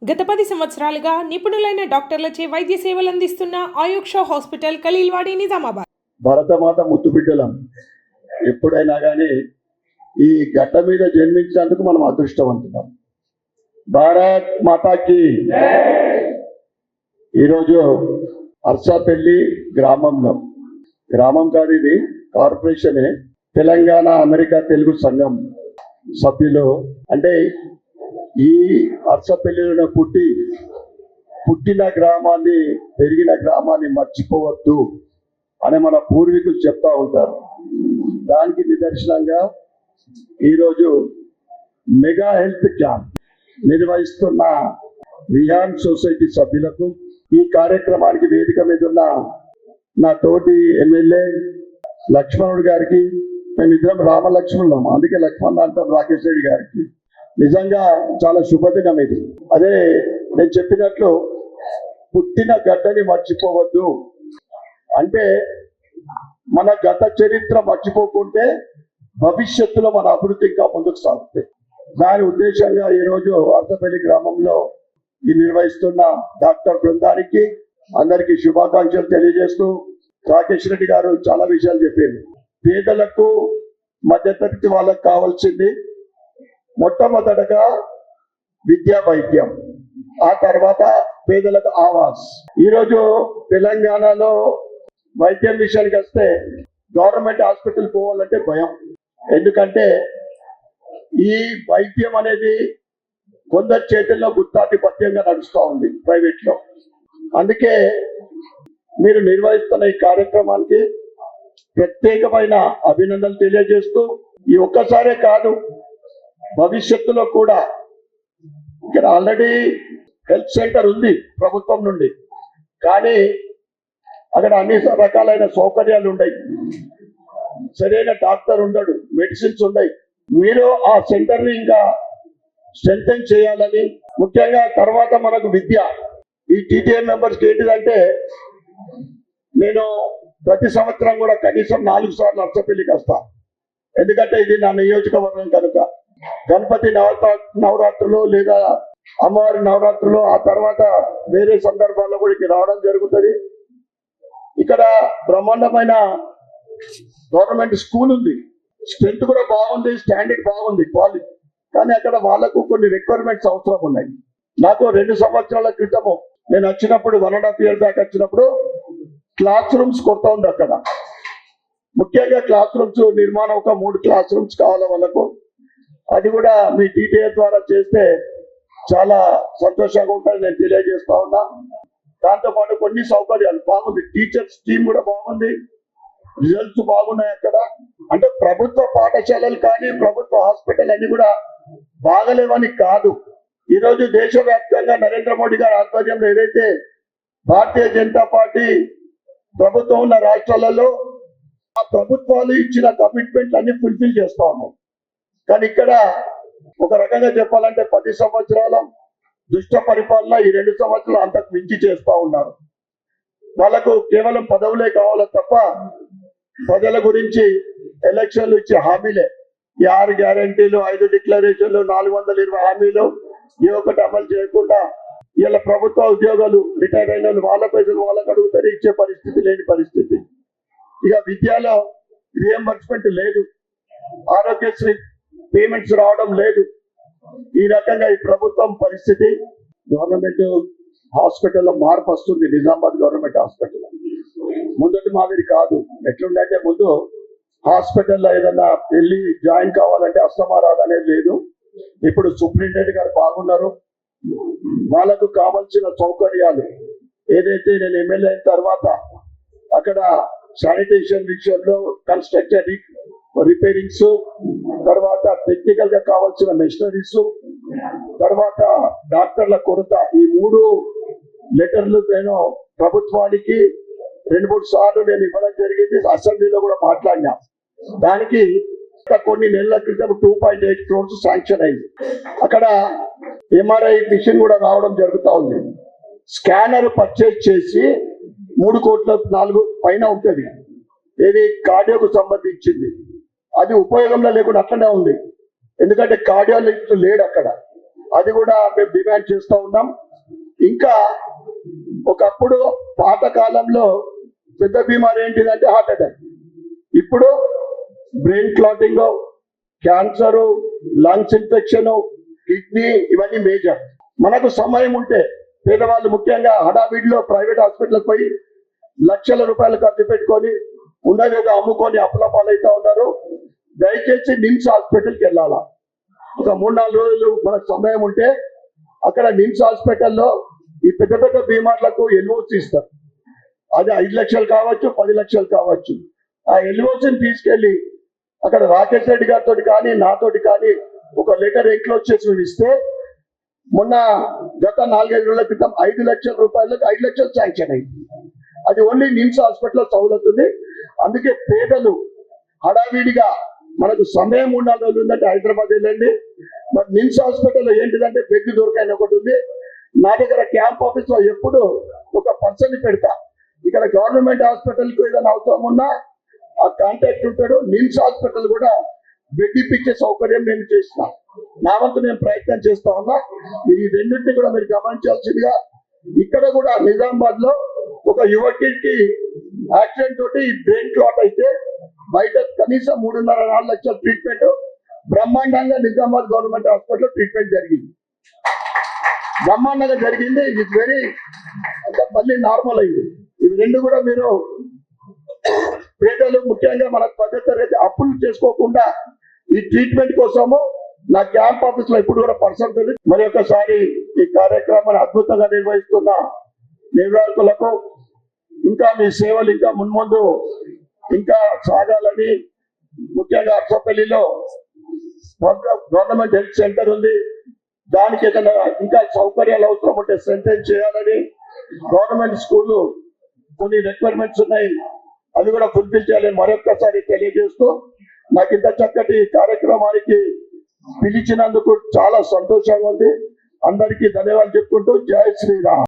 గత 10 సంవత్సరాలుగా నిపుణులైన డాక్టర్లచే వైద్య సేవలు అందిస్తున్న ఆయుక్ష హాస్పిటల్ ఖలీల్వాడి నిజామాబాద్. భరతమాత ముద్దు బిడ్డలం. ఎప్పుడైనా కానీ ఈ గడ్డ మీద జన్మించినందుకు మనం అదృష్టవంతులం. భారత్ మాతాకి. ఈరోజు అర్సాపల్లి గ్రామం కాదు, ఇది కార్పొరేషనే. తెలంగాణ అమెరికా తెలుగు సంఘం సభ్యులు. అంటే ఈ అర్సపల్లిలో పుట్టిన గ్రామాన్ని, పెరిగిన గ్రామాన్ని మర్చిపోవద్దు అని మన పూర్వీకులు చెప్తా ఉంటారు. దానికి నిదర్శనంగా ఈరోజు మెగా హెల్త్ క్యాంప్ నిర్వహిస్తున్న విహాన్ సొసైటీ సభ్యులకు, ఈ కార్యక్రమానికి వేదిక మీద ఉన్న నా తోటి ఎమ్మెల్యే లక్ష్మణుడు గారికి, మేమిద్దరం రామలక్ష్మణులం, అందుకే లక్ష్మణ్ అంటాం, రాకేష్ రెడ్డి గారికి నిజంగా చాలా శుభదినం ఇది. అదే నేను చెప్పినట్లు పుట్టిన గడ్డని మర్చిపోవద్దు అంటే మన గత చరిత్ర మర్చిపోకుంటే భవిష్యత్తులో మన అభివృద్ధి ఇంకా ముందుకు సాగుతుంది. దాని ఉద్దేశంగా ఈరోజు అర్సపల్లి గ్రామంలో ఈ నిర్వహిస్తున్న డాక్టర్ బృందానికి అందరికీ శుభాకాంక్షలు తెలియజేస్తూ, రాకేష్ రెడ్డి గారు చాలా విషయాలు చెప్పారు. పేదలకు, మధ్యతరగతి వాళ్ళకు కావాల్సింది మొట్టమొదటగా విద్యా వైద్యం, ఆ తర్వాత పేదలకు ఆవాస్. ఈరోజు తెలంగాణలో వైద్యం విషయానికి వస్తే గవర్నమెంట్ హాస్పిటల్ పోవాలంటే భయం. ఎందుకంటే ఈ వైద్యం అనేది కొందరు చేతుల్లో గుత్తాధిపత్యంగా నడుస్తూ ఉంది ప్రైవేట్ లో. అందుకే మీరు నిర్వహిస్తున్న ఈ కార్యక్రమానికి ప్రత్యేకమైన అభినందనలు తెలియజేస్తూ, ఈ ఒక్కసారే కాదు, భవిష్యత్తులో కూడా ఇక్కడ ఆల్రెడీ హెల్త్ సెంటర్ ఉంది ప్రభుత్వం నుండి, కానీ అక్కడ అన్ని రకాలైన సౌకర్యాలు ఉన్నాయి. సరైన డాక్టర్ ఉండడు, మెడిసిన్స్ ఉన్నాయి. మీరు ఆ సెంటర్ని ఇంకా స్ట్రెంథెన్ చేయాలని, ముఖ్యంగా తర్వాత మనకు విద్య, ఈ టీటీఏ మెంబర్స్కి ఏంటిదంటే, నేను ప్రతి సంవత్సరం కూడా కనీసం 4 సార్లు అర్సపల్లికి వస్తా. ఎందుకంటే ఇది నా నియోజకవర్గం కనుక. గణపతి నవరాత్రులు లేదా అమ్మవారి నవరాత్రులు, ఆ తర్వాత వేరే సందర్భాల్లో కూడా ఇక్కడ రావడం జరుగుతుంది. ఇక్కడ బ్రహ్మాండమైన గవర్నమెంట్ స్కూల్ ఉంది, స్ట్రెంత్ కూడా బాగుంది, స్టాండర్డ్ బాగుంది, క్వాలిటీ. కానీ అక్కడ వాళ్ళకు కొన్ని రిక్వైర్మెంట్స్ అవసరం ఉన్నాయి. నాకు 2 సంవత్సరాల క్రితము నేను వచ్చినప్పుడు, 1.5 years బ్యాక్ వచ్చినప్పుడు, క్లాస్ రూమ్స్ కొరత ఉంది అక్కడ. ముఖ్యంగా క్లాస్ రూమ్స్ నిర్మాణం, ఒక 3 క్లాస్ రూమ్స్ కావాలి వాళ్ళకు. అది కూడా మీ టీటీఏ ద్వారా చేస్తే చాలా సంతోషంగా ఉంటుంది, నేను తెలియజేస్తా ఉన్నా. దాంతోపాటు కొన్ని సౌకర్యాలు బాగుంది, టీచర్స్ టీమ్ కూడా బాగుంది, రిజల్ట్స్ బాగున్నాయి అక్కడ. అంటే ప్రభుత్వ పాఠశాలలు కానీ ప్రభుత్వ హాస్పిటల్ అన్ని కూడా బాగలేవని కాదు. ఈరోజు దేశవ్యాప్తంగా నరేంద్ర మోడీ గారి ఆధ్వర్యంలో ఏదైతే భారతీయ జనతా పార్టీ ప్రభుత్వం ఉన్న రాష్ట్రాలలో ఆ ప్రభుత్వాలు ఇచ్చిన కమిట్మెంట్లు అన్ని ఫుల్ఫిల్ చేస్తా ఉన్నాం. కానీ ఇక్కడ ఒక రకంగా చెప్పాలంటే 10 సంవత్సరాల దుష్ట పరిపాలన, ఈ 2 సంవత్సరాలు అంతకు మించి చేస్తా ఉన్నారు. వాళ్ళకు కేవలం పదవులే కావాలి తప్ప ప్రజల గురించి ఎలక్షన్లు ఇచ్చే హామీలే, ఈ 6 గ్యారంటీలు, 5 డిక్లరేషన్లు, 420 హామీలు ఏ ఒక్కటి అమలు చేయకుండా ఇలా ప్రభుత్వ ఉద్యోగాలు రిటైర్ అయిన వాళ్ళ పైసలు వాళ్ళకు అడుగుతారు, ఇచ్చే పరిస్థితి లేని పరిస్థితి. ఇక విద్యలో రియంబర్స్మెంట్ లేదు, ఆరోగ్యశ్రీ పేమెంట్స్ రావడం లేదు. ఈ రకంగా ఈ ప్రభుత్వం పరిస్థితి. గవర్నమెంట్ హాస్పిటల్లో మార్పు వస్తుంది. నిజామాబాద్ గవర్నమెంట్ హాస్పిటల్ ముందటి మాదిరి కాదు. ఎట్లుందంటే ముందు హాస్పిటల్లో ఏదన్నా వెళ్ళి జాయిన్ కావాలంటే అస్తమారాదు అనేది లేదు. ఇప్పుడు సూపరింటెండెంట్ గారు బాగున్నారు, వాళ్ళకు కావాల్సిన సౌకర్యాలు ఏదైతే నేను ఎమ్మెల్యే అయిన తర్వాత అక్కడ శానిటేషన్ విషయంలో, కన్స్ట్రక్షన్ రిపేరింగ్స్, తర్వాత టెక్నికల్ గా కావాల్సిన మెషినరీస్, తర్వాత డాక్టర్ల కొరత, ఈ 3 లెటర్లు నేను ప్రభుత్వానికి 2-3 సార్లు నేను ఇవ్వడం జరిగింది. అసెంబ్లీలో కూడా మాట్లాడినా. దానికి కొన్ని నెలల క్రితం 2.8 crores శాంక్షన్ అయింది. అక్కడ ఎంఆర్ఐ మిషన్ కూడా రావడం జరుగుతూ ఉంది. స్కానర్ పర్చేజ్ చేసి 3 కోట్ల 4 పైన ఉంటుంది. ఇది కార్డియోకు సంబంధించింది. అది ఉపయోగంలో లేకుండా అట్లనే ఉంది. ఎందుకంటే కార్డియాలజిస్ట్ లేడు అక్కడ. అది కూడా మేము డిమాండ్ చేస్తూ ఉన్నాం. ఇంకా ఒకప్పుడు పాత కాలంలో పెద్ద బీమారి ఏంటిదంటే హార్ట్ అటాక్. ఇప్పుడు brain clotting, cancer, lungs infection, kidney, ఇవన్నీ మేజర్. మనకు సమయం ఉంటే పేదవాళ్ళు ముఖ్యంగా హడావిడిలో ప్రైవేట్ హాస్పిటల్కి పోయి లక్షల రూపాయలు ఖర్చు పెట్టుకొని ఉన్నదేదో అమ్ముకొని అప్పుల పాలైతా ఉన్నారు. దయచేసి నిమ్స్ హాస్పిటల్కి వెళ్ళాలా. ఒక 3-4 రోజులు మనకు సమయం ఉంటే అక్కడ నిమ్స్ హాస్పిటల్లో ఈ పెద్ద పెద్ద బీమార్లకు ఎల్ఓసి ఇస్తారు. అది 5 లక్షలు కావచ్చు, 10 లక్షలు కావచ్చు. ఆ ఎల్ఓసిని తీసుకెళ్లి అక్కడ రాకేష్ రెడ్డి గారితో కానీ నాతోటి కానీ ఒక లెటర్ ఎన్క్లోజ్ చేసి ఇస్తే మొన్న గత 4-5 రోజుల క్రితం 5 లక్షల రూపాయలకు 5 లక్షలు శాంక్షన్ అయింది. అది ఓన్లీ నిమ్స్ హాస్పిటల్లో సౌలత్ ఉంది. అందుకే పేదలు హడావిడిగా మనకు సమయం 3-4 రోజులు ఉందంటే హైదరాబాద్ వెళ్ళండి. మరి నిమ్స్ హాస్పిటల్లో ఏంటిదంటే బెడ్ దొరకని ఒకటి ఉంది. నా దగ్గర క్యాంప్ ఆఫీస్ లో ఎప్పుడు ఒక పర్సన్ పెడతా. ఇక్కడ గవర్నమెంట్ హాస్పిటల్ కు ఏదైనా అవసరం ఉన్నా ఆ కాంటాక్ట్ ఉంటాడు. నిమ్స్ హాస్పిటల్ కూడా బెడ్ ఇప్పించే సౌకర్యం నేను చేసిన. నా వంతు నేను ప్రయత్నం చేస్తా ఉన్నా. ఈ రెండింటిని కూడా మీరు గమనించాల్సిందిగా. ఇక్కడ కూడా నిజామాబాద్ లో ఒక యువకుడికి యాక్సిడెంట్ తోటి బ్రెయిన్ క్లాట్ అయితే బయట కనీసం 3.5-4 లక్షల ట్రీట్మెంట్ బ్రహ్మాండంగా నిజామాబాద్ గవర్నమెంట్ హాస్పిటల్ ట్రీట్మెంట్ జరిగింది. బ్రహ్మాండంగా జరిగింది. ఇట్స్ వెరీ మళ్ళీ నార్మల్ అయింది. ఇవి రెండు కూడా మీరు పేదలు ముఖ్యంగా మనకు పద్ధతి అప్పులు చేసుకోకుండా ఈ ట్రీట్మెంట్ కోసము నా క్యాంప్ ఆఫీస్ లో ఇప్పుడు కూడా పర్సన్ ఉంటుంది. మరి ఒకసారి ఈ కార్యక్రమాన్ని అద్భుతంగా నిర్వహిస్తున్న నిర్వాహకులకు ఇంకా మీ సేవలు ఇంకా మున్ముందు ఇంకా సాగాలని, ముఖ్యంగా అర్సపల్లిలో గవర్నమెంట్ హెల్త్ సెంటర్ ఉంది. దానికి ఏదైనా ఇంకా సౌకర్యాలు అవసరం ఉంటే స్ట్రెంథెన్ చేయాలని, గవర్నమెంట్ స్కూల్ కొన్ని రిక్వైర్మెంట్స్ ఉన్నాయి, అవి కూడా ఫుల్ఫిల్ చేయాలని మరొక్కసారి తెలియజేస్తూ నాకు ఇంత చక్కటి కార్యక్రమానికి పిలిచినందుకు చాలా సంతోషంగా ఉంది. అందరికీ ధన్యవాదాలు చెప్పుకుంటూ జై శ్రీరామ్.